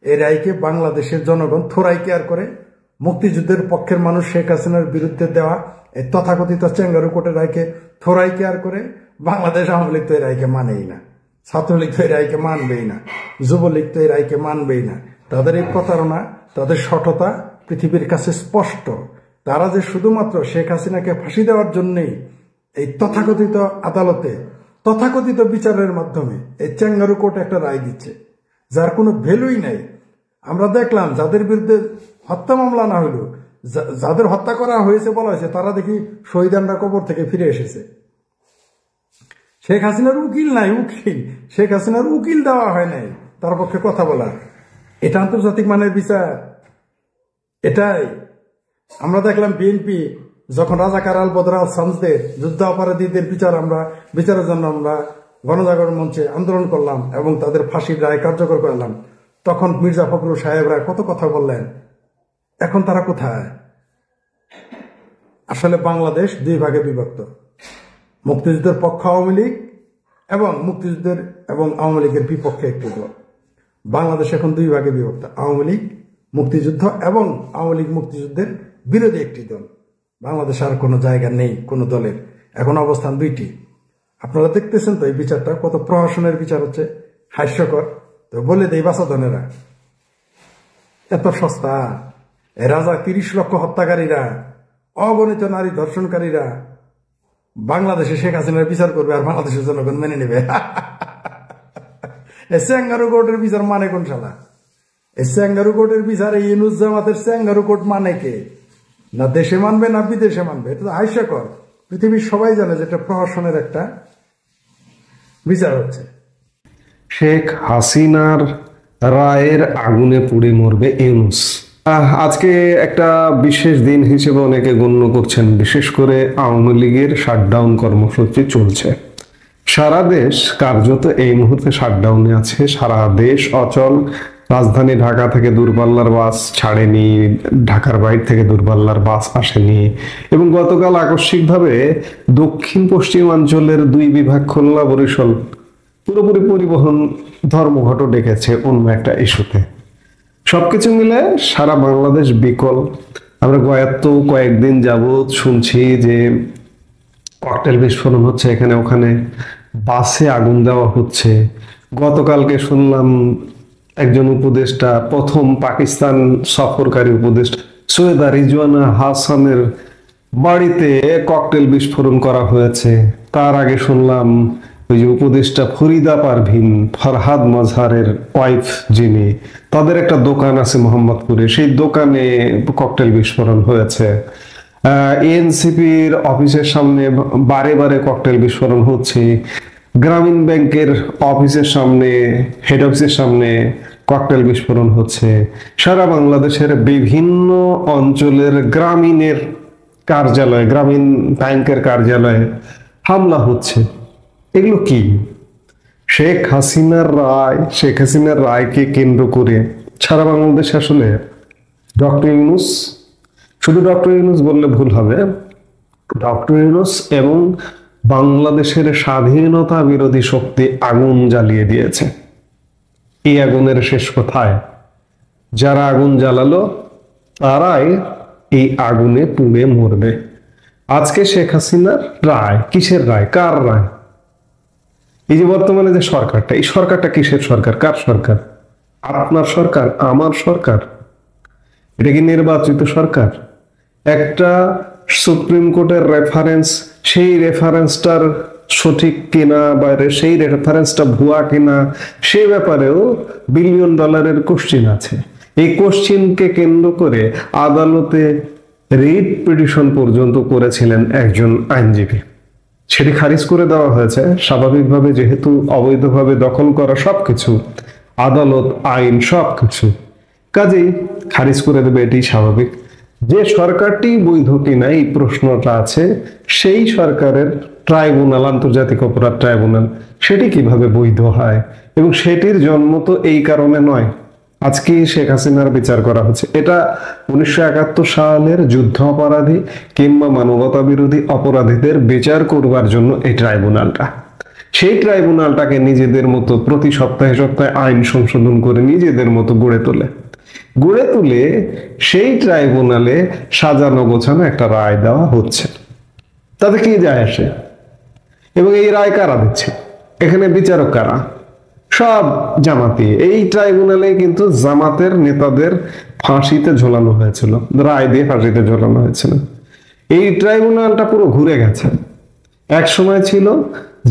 এই রায়কে বাংলাদেশের জনগণ থোড়াই কেয়ার করে। মুক্তিযুদ্ধের পক্ষের মানুষ শেখ হাসিনার বিরুদ্ধে দেওয়া এই তথাকথিত স্যাঙ্গারু কোর্টের রায়কে থোড়াই কেয়ার করে। বাংলাদেশ আওয়ামী লীগ তো এই রায়কে মানেই না, ছাত্রলীগ তো এই রায়কে মানবেই না, যুবলীগ তো এই রায়কে মানবেই না। তাদের এই প্রতারণা, তাদের সঠতা পৃথিবীর কাছে স্পষ্ট। তারা যে শুধুমাত্র শেখ হাসিনাকে ফাঁসি দেওয়ার জন্যই এই তথাকথিত আদালতে তথাকথিত বিচারের মাধ্যমে এই চ্যাঙ্গারু কোর্ট একটা রায় দিচ্ছে, যার কোনো ভ্যালুই নাই। আমরা দেখলাম যাদের বিরুদ্ধে হত্যা মামলা না হইল, যাদের হত্যা করা হয়েছে বলা হয়েছে, তারা দেখি শহীদানরা কবর থেকে ফিরে এসেছে। শেখ হাসিনার উকিল নাই, উকিল শেখ হাসিনার উকিল দেওয়া হয় নাই তার পক্ষে কথা বলার। এটা আন্তর্জাতিক মানের বিচার। এটাই আমরা দেখলাম বিএনপি যখন রাজাকার আল বদর আল শামসদের যুদ্ধ অপরাধীদের বিচারের জন্য আমরা গণজাগরণ মঞ্চে আন্দোলন করলাম এবং তাদের ফাঁসির রায় কার্যকর করলাম, তখন মির্জা ফখরুল সাহেবরা কত কথা বললেন। এখন তারা কোথায়? আসলে বাংলাদেশ দুই ভাগে বিভক্ত। মুক্তিযুদ্ধের পক্ষ আওয়ামী লীগ এবং মুক্তিযুদ্ধের এবং আওয়ামী লীগের বিপক্ষে একটি দল। বাংলাদেশ এখন দুই ভাগে বিভক্ত, আওয়ামী লীগ মুক্তিযুদ্ধ এবং আওয়ামী লীগ মুক্তিযুদ্ধের বিরোধী একটি দল। বাংলাদেশ আর কোনো জায়গা নেই কোনো দলের, এখন অবস্থান দুইটি। আপনারা দেখতেছেন তো এই বিচারটা কত প্রহসনের বিচার হচ্ছে, হাস্যকর। তো বলে দেই বাসাধনেরা, এত সস্তা। এ রাজা 30 লক্ষ হত্যাকারীরা, অগণিত নারী ধর্ষণকারীরা বাংলাদেশে শেখ হাসিনার বিচার করবে আর বাংলাদেশের জনগণ মেনে নেবে। স্যাঙ্গারু কোর্টের বিচার মানে কোন শালা? এই স্যাঙ্গারু কোর্টের বিচার এই ইউনুস জামাতের স্যাঙ্গারু কোর্ট মানে কে? না দেশে মানবে না বিদেশে মানবে? এটা তো হাস্যকর। পৃথিবীর সবাই জানে যে এটা প্রহসনের একটা বিচার হচ্ছে। শেখ হাসিনার রায়ের আগুনে পুড়ে মরবে ইউনুস। আজকে একটা বিশেষ দিন হিসেবে অনেকে গণ্য করছেন। বিশেষ করে আওয়ামী লীগের শাটডাউন কর্মসূচি চলছে। সারা দেশ কার্যত এই মুহূর্তে শাটডাউনে আছে। সারা দেশ অচল। রাজধানী ঢাকা থেকে দূরপাল্লার বাস ছাড়েনি, ঢাকার বাইরে থেকে দূরপাল্লার বাস আসেনি, এবং গতকাল আকস্মিকভাবে দক্ষিণ পশ্চিমাঞ্চলের 2 বিভাগ খুলনা বরিশাল পুরোপুরি পরিবহন ধর্মঘট ডেকেছে অন্য একটা ইস্যুতে। সবকিছু মিলে সারা বাংলাদেশ বিকল। আমরা কয়েকদিন যাবৎ শুনছি যে ককটেল বিস্ফোরণ হচ্ছে এখানে ওখানে, বাসে আগুন দেওয়া হচ্ছে। গতকালকে শুনলাম একজন উপদেষ্টা, প্রথম পাকিস্তান সফরকারী উপদেষ্টা সৈয়দা রিজওয়ানা হাসানের বাড়িতে ককটেল বিস্ফোরণ করা হয়েছে। তার আগে শুনলাম ওই যে উপদেষ্টা ফরিদা পারভিন, ফরহাদ মাজহারের ওয়াইফ যিনি, তাদের একটা দোকান আছে মোহাম্মদপুরে, সেই দোকানে ককটেল বিস্ফোরণ হয়েছে। এনসিপির অফিসের সামনে বারে বারে ককটেল বিস্ফোরণ হচ্ছে। গ্রামীণ ব্যাংকের অফিসের সামনে, হেড অফিসের সামনে ককটেল বিস্ফোরণ হচ্ছে। সারা বাংলাদেশের বিভিন্ন অঞ্চলের গ্রামীণের কার্যালয়, গ্রামীণ ব্যাংকের কার্যালয়ে হামলা হচ্ছে। এগুলো কি? শেখ হাসিনার রায়কে কেন্দ্র করে সারা বাংলাদেশ আসলে ডক্টর ইউনূস, শুধু ডক্টর ইউনূস বললে ভুল হবে, ডক্টর ইউনূস এবং বাংলাদেশের স্বাধীনতা বিরোধী শক্তি আগুন জ্বালিয়ে দিয়েছে। এই আগুনের শেষ কোথায়? যারা আগুন জ্বালালো তারাই এই আগুনে পুড়ে মরবে। আজকে শেখ হাসিনার রায়, কিসের রায়? কার রায়? এই যে বর্তমানে যে সরকারটা, এই সরকারটা কিসের সরকার? কার সরকার? আপনার সরকার, আমার সরকার? এটা কি নির্বাচিত সরকার? একটা সুপ্রিম কোর্টের রেফারেন্স, সেই রেফারেন্সটার সঠিক কিনা বাইরে, সেই রেফারেন্সটা ভুয়া কিনা, সে ব্যাপারেও বিলিয়ন ডলারের কোশ্চিন আছে। এই কোশ্চিনকে কেন্দ্র করে আদালতে রিট পিটিশন পর্যন্ত করেছিলেন একজন আইনজীবী, সেটি খারিজ করে দেওয়া হয়েছে। স্বাভাবিকভাবে, যেহেতু অবৈধভাবে দখল করা সবকিছু, আদালত, আইন সবকিছু, কাজেই খারিজ করে দেবে, এটি স্বাভাবিক। যে সরকারটি বৈধ কিনা এই প্রশ্নটা আছে, সেই সরকারের ট্রাইব্যুনাল, আন্তর্জাতিক অপরাধ ট্রাইব্যুনাল, সেটি কিভাবে বৈধ হয়? এবং সেটির জন্ম তো এই কারণে নয়, আজকে শেখ হাসিনার বিচার করা হচ্ছে। এটা 1971 সালের যুদ্ধ অপরাধী কিংবা মানবতা বিরোধী অপরাধীদের বিচার করবার জন্য এই ট্রাইব্যুনালটা। সেই ট্রাইব্যুনালটাকে নিজেদের মতো প্রতি সপ্তাহে আইন সংশোধন করে নিজেদের মতো গড়ে তুলে সেই ট্রাইব্যুনালে সাজানো গোছানো একটা রায় দেওয়া হচ্ছে। তাতে কি যায় আসে? এবং এই রায় কারা দিচ্ছে? এখানে বিচারক কারা? সব জামাতি। এই ট্রাইব্যুনালে কিন্তু জামাতের নেতাদের ফাঁসিতে ঝোলানো হয়েছিল, রায় দিয়ে ফাঁসিতে ঝোলানো হয়েছিল। এই ট্রাইব্যুনালটা পুরো ঘুরে গেছে। এক সময় ছিল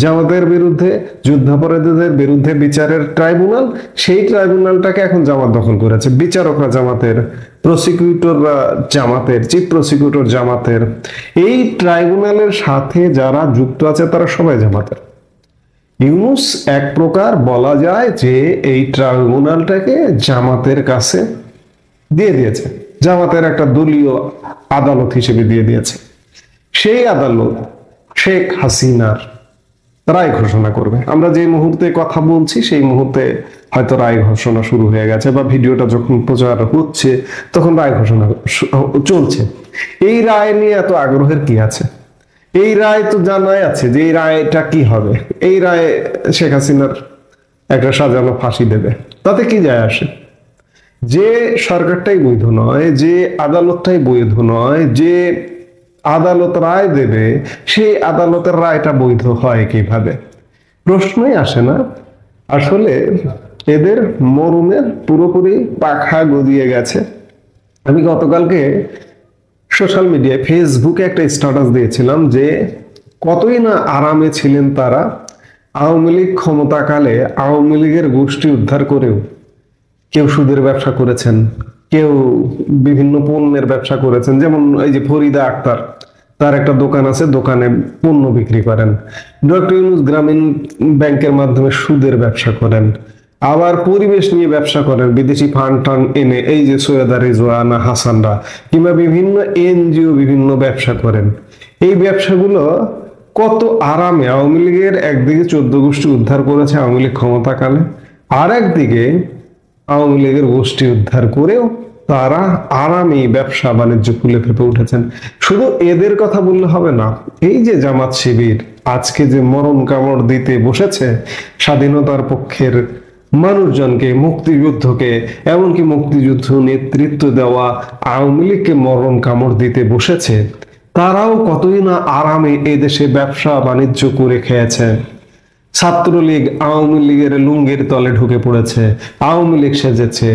জামাতের বিরুদ্ধে, যুদ্ধাপরাধীদের বিরুদ্ধে বিচারের ট্রাইব্যুনাল, সেই ট্রাইব্যুনালটাকে এখন জামাত দখল করেছে। বিচারকরা জামাতের, প্রসিকিউটররা জামাতের, চিফ প্রসিকিউটর জামাতের। এই ট্রাইব্যুনালের সাথে যারা যুক্ত আছে তারা সবাই জামাতের। ইউনূস এক প্রকার বলা যায় যে এই ট্রাইব্যুনালটাকে জামাতের কাছে দিয়ে দিয়েছে, জামাতের একটা দলীয় আদালত হিসেবে দিয়ে দিয়েছে। সেই আদালত শেখ হাসিনার রায় ঘোষণা করবে। আমরা যে মুহূর্তে কথা বলছি সেই মুহূর্তে হয়তো রায় ঘোষণা শুরু হয়ে গেছে, বা ভিডিওটা যখন প্রচার হচ্ছে তখন রায় ঘোষণা চলছে। এই রায় নিয়ে এত আগ্রহের কি আছে? এই রায় তো জানাই আছে যে এই রায়টা কি হবে। এই রায় শেখ হাসিনার একটা সাজানো ফাঁসি দেবে, তাতে কি যায় আসে? যে সরকারটাই বৈধ নয়, যে আদালতটাই বৈধ নয়, যে আদালত রায় দেবে সেই আদালতের রায়টা বৈধ হয় কিভাবে? প্রশ্নই আসে না। আসলে এদের মরুমের পুরোপুরি পাখা গজিয়ে গেছে। আমি গতকালকে সোশ্যাল মিডিয়ায় ফেসবুকে একটা স্ট্যাটাস দিয়েছিলাম যে কতই না আরামে ছিলেন তারা। আওয়ামী লীগ ক্ষমতাকালে আওয়ামী লীগের গোষ্ঠী উদ্ধার করেও কেউ সুদের ব্যবসা করেছেন, কেউ বিভিন্ন পণ্যের ব্যবসা করেছেন। যেমন এই যে ফরিদা আক্তার, তার একটা দোকান আছে, দোকানে পণ্য বিক্রি করেন। ডক্টর ইউনূস গ্রামীণ ব্যাংকের মাধ্যমে সুদের ব্যবসা করেন, আবার পরিবেশ নিয়ে ব্যবসা করেন, বিদেশি ফান্ড টান্ড এনে, এই যে সৈয়দা রিজওয়ানা হাসানরা, কিংবা বিভিন্ন এনজিও বিভিন্ন ব্যবসা করেন। এই ব্যবসাগুলো কত আরামে আওয়ামী লীগের একদিকে 14 গোষ্ঠী উদ্ধার করেছে আওয়ামী লীগ ক্ষমতাকালে, আর একদিকে আওয়ামী লীগের গোষ্ঠী উদ্ধার করেও তারা আরামে ব্যবসা বাণিজ্য খুলে ফেপে উঠেছেন। শুধু এদের কথা বললে হবে না, এই যে জামাত শিবির আজকে যে মরণ কামড় দিতে বসেছে স্বাধীনতার পক্ষের মানুষজনকে, মুক্তিযুদ্ধকে, এমনকি মুক্তিযুদ্ধ নেতৃত্ব দেওয়া আওয়ামী লীগকে মরণ কামড় দিতে বসেছে, তারাও কতই না আরামে এদেশে ব্যবসা বাণিজ্য করে খেয়েছে। ছাত্রলীগ আওয়ামী লীগের লুঙ্গির তলে ঢুকে পড়েছে, আওয়ামী লীগ সেজেছে,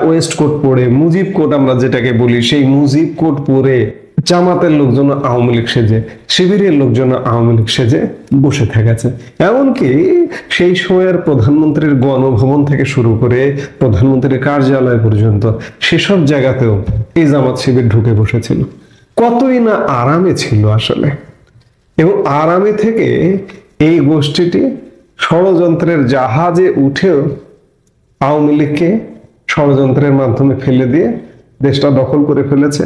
ওয়েস্ট কোট পরে, মুজিব কোট আমরা যেটাকে বলি, সেই মুজিব কোট পরে জামাতের লোকজন আওয়ামী লীগ সেজে, শিবিরের লোকজন আওয়ামী লীগ সেজে বসে থেকেছে। এমনকি সেই সময়ের প্রধানমন্ত্রীর গণভবন থেকে শুরু করে প্রধানমন্ত্রীর কার্যালয় পর্যন্ত সেসব জায়গাতেও এই জামাত শিবির ঢুকে বসেছিল। কতই না আরামে ছিল আসলে। এবং আরামে থেকে এই গোষ্ঠীটি ষড়যন্ত্রের জাহাজে উঠেও আওয়ামী লীগকে ষড়যন্ত্রের মাধ্যমে ফেলে দিয়ে দেশটা দখল করে ফেলেছে,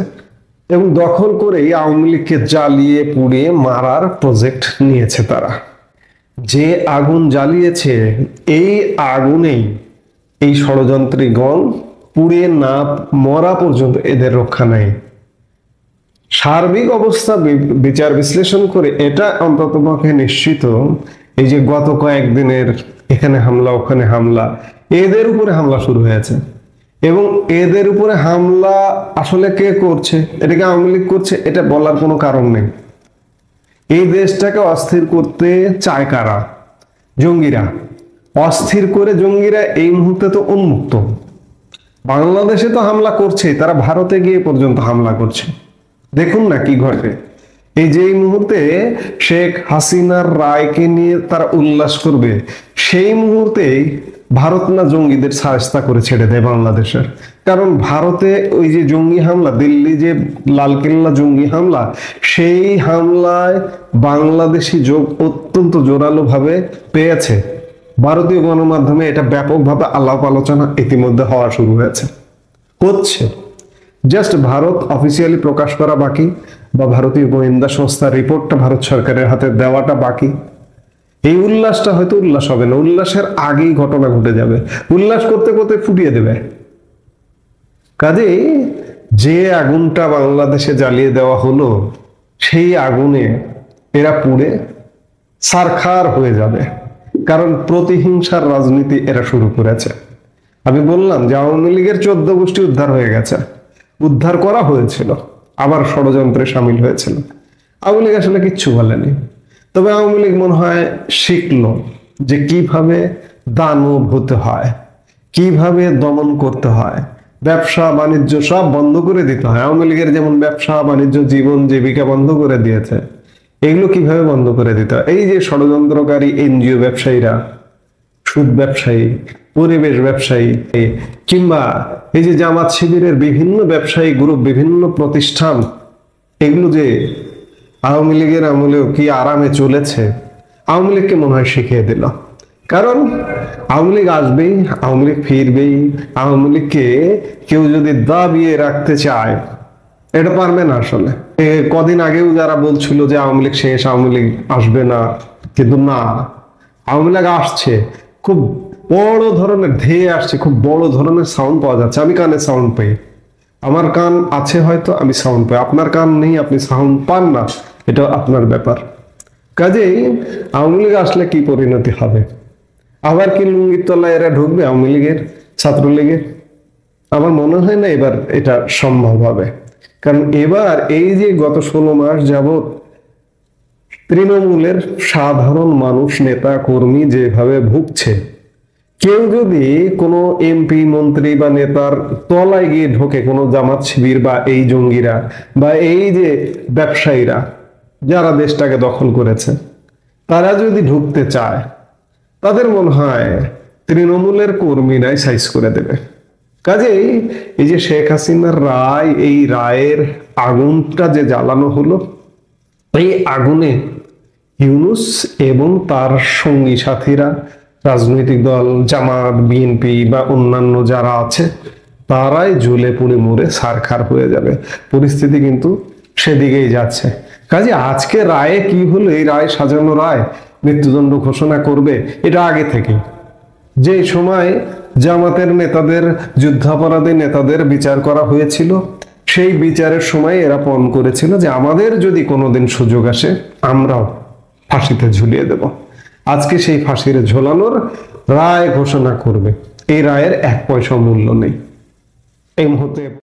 এবং দখল করেই আওয়ামী লীগকে জ্বালিয়ে পুড়িয়ে মারার প্রজেক্ট নিয়েছে তারা। যে আগুন জ্বালিয়েছে এই আগুনেই এই ষড়যন্ত্রীগণ পুড়িয়ে না মরা পর্যন্ত এদের রক্ষা নাই। সার্বিক অবস্থা বিচার বিশ্লেষণ করে এটা অন্ততপক্ষে নিশ্চিত, এই যে গত কয়েকদিনের এখানে হামলা ওখানে হামলা, এদের উপরে হামলা শুরু হয়েছে। এবং এদের উপরে হামলা আসলে কে করছে? এটাকে আওয়ামী লীগ করছে এটা বলার কোনো কারণ নেই। এই দেশটাকে অস্থির করতে চায় কারা? জঙ্গিরা। অস্থির করে জঙ্গিরা এই মুহূর্তে তো উন্মুক্ত, বাংলাদেশে তো হামলা করছে, তারা ভারতে গিয়ে পর্যন্ত হামলা করছে। দেখুন না কি ঘটে। এই যে এই মুহূর্তে শেখ হাসিনার রায়কে নিয়ে তারা উল্লাস করবে, সেই মুহূর্তেই ভারত না জঙ্গিদের সাহায্য করে ছেড়ে দেয় বাংলাদেশের। কারণ ভারতে ওই যে জঙ্গি হামলা, দিল্লি যে লালকেল্লা জঙ্গি হামলা, সেই হামলায় বাংলাদেশি যোগ অত্যন্ত জোরালো ভাবে পেয়েছে। ভারতীয় গণমাধ্যমে এটা ব্যাপকভাবে আলাপ আলোচনা ইতিমধ্যে হওয়া শুরু হচ্ছে। জাস্ট ভারত অফিসিয়ালি প্রকাশ করা বাকি, বা ভারতীয় গোয়েন্দা সংস্থার রিপোর্টটা ভারত সরকারের হাতে দেওয়াটা বাকি। এই উল্লাসটা হয়তো উল্লাস হবে না, উল্লাসের আগেই ঘটনা ঘটে যাবে, উল্লাস করতে করতে ফুটিয়ে দেবে। কাজেই যে আগুনটা বাংলাদেশে জ্বালিয়ে দেওয়া হলো, সেই আগুনে এরা পুড়ে ছারখার হয়ে যাবে। কারণ প্রতিহিংসার রাজনীতি এরা শুরু করেছে। আমি বললাম যে আওয়ামী লীগের 14 গোষ্ঠী উদ্ধার হয়ে গেছে, উদ্ধার করা হয়েছিল, আবার ষড়যন্ত্রে সামিল হয়েছিল। আওয়ামী লীগ আসলে কিচ্ছু বলেনি, তবে আওয়ামী লীগ মনে হয় শিখলো যে কিভাবে দানব হতে হয়, কিভাবে দমন করতে হয়, ব্যবসা বাণিজ্য সব বন্ধ করে দিতে হয়। আওয়ামী লীগের যেমন ব্যবসা বাণিজ্য জীবন জীবিকা বন্ধ করে দিয়েছে, এগুলো কিভাবে বন্ধ করে দিতে হয়। এই যে ষড়যন্ত্রকারী এনজিও ব্যবসায়ীরা, সুদ ব্যবসায়ী, পরিবেশ ব্যবসায়ী, কিংবা এই যে জামাত শিবিরের বিভিন্ন ব্যবসায়ী গ্রুপ, বিভিন্ন প্রতিষ্ঠান, এগুলো যে আওয়ামী লীগের আমলেও কি আরামে চলেছে, আওয়ামী লীগকে মনে হয় শিখিয়ে দিল। কারণ আওয়ামী লীগ আসবেই, আওয়ামী লীগ ফিরবেই। আওয়ামী লীগকে কেউ যদি দাবিয়ে রাখতে চায় এটা পারবে না। আসলে কদিন আগেও যারা বলছিল যে আওয়ামী লীগ শেষ, আওয়ামী লীগ আসবে না, কিন্তু না, আওয়ামী লীগ আসছে। খুব বড় ধরনের ধেয়ে আসছে, খুব বড় ধরনের সাউন্ড পাওয়া যাচ্ছে। আমি কানে সাউন্ড পাই, আমার কান আছে হয়তো, আমি সাউন্ড পাই। আপনার কান নেই, আপনি সাউন্ড পান না, এটা আপনার ব্যাপার। কাজেই আওয়ামী লীগ আসলে কি পরিণতি হবে? আবার কি লুঙ্গির তলায় এরা ঢুকবে আওয়ামী লীগের, ছাত্রলীগের? আমার মনে হয় না এবার এটা সম্ভব হবে। কারণ এবার এই যে গত 16 মাস যাবৎ তৃণমূলের সাধারণ মানুষ, নেতা কর্মী যেভাবে ভুগছে, কেউ যদি কোনো এমপি মন্ত্রী বা নেতার তলায় গিয়ে ঢোকে, কোনো জামাত শিবির বা এই জঙ্গিরা বা এই যে ব্যবসায়ীরা যারা দেশটাকে দখল করেছে, তারা যদি ঢুকতে চায়, তাদের মনে হয় তৃণমূলের কর্মীরাই সাইজ করে দেবে। কাজেই এই যে শেখ হাসিনার রায়, এই রায়ের আগুনটা যে জ্বালানো হলো, এই আগুনে ইউনূস এবং তার সঙ্গী সাথীরা, রাজনৈতিক দল জামাত, বিএনপি বা অন্যান্য যারা আছে, তারাই জ্বলে পুড়ে মরে ছারখার হয়ে যাবে। পরিস্থিতি কিন্তু সেদিকেই যাচ্ছে। কাজে আজকে রায়ে কি হলো, এই রায় সাজানো রায় মৃত্যুদণ্ড ঘোষণা করবে, এটা আগে থেকে। যে সময় জামাতের নেতাদের, যুদ্ধাপরাধী নেতাদের বিচার করা হয়েছিল, সেই বিচারের সময় এরা পণ করেছিল যে আমাদের যদি কোনোদিন সুযোগ আসে আমরাও ফাঁসিতে ঝুলিয়ে দেব। আজকে সেই ফাঁসির ঝোলানোর রায় ঘোষণা করবে। এই রায়ের 1 পয়সা মূল্য নেই এই মুহূর্তে।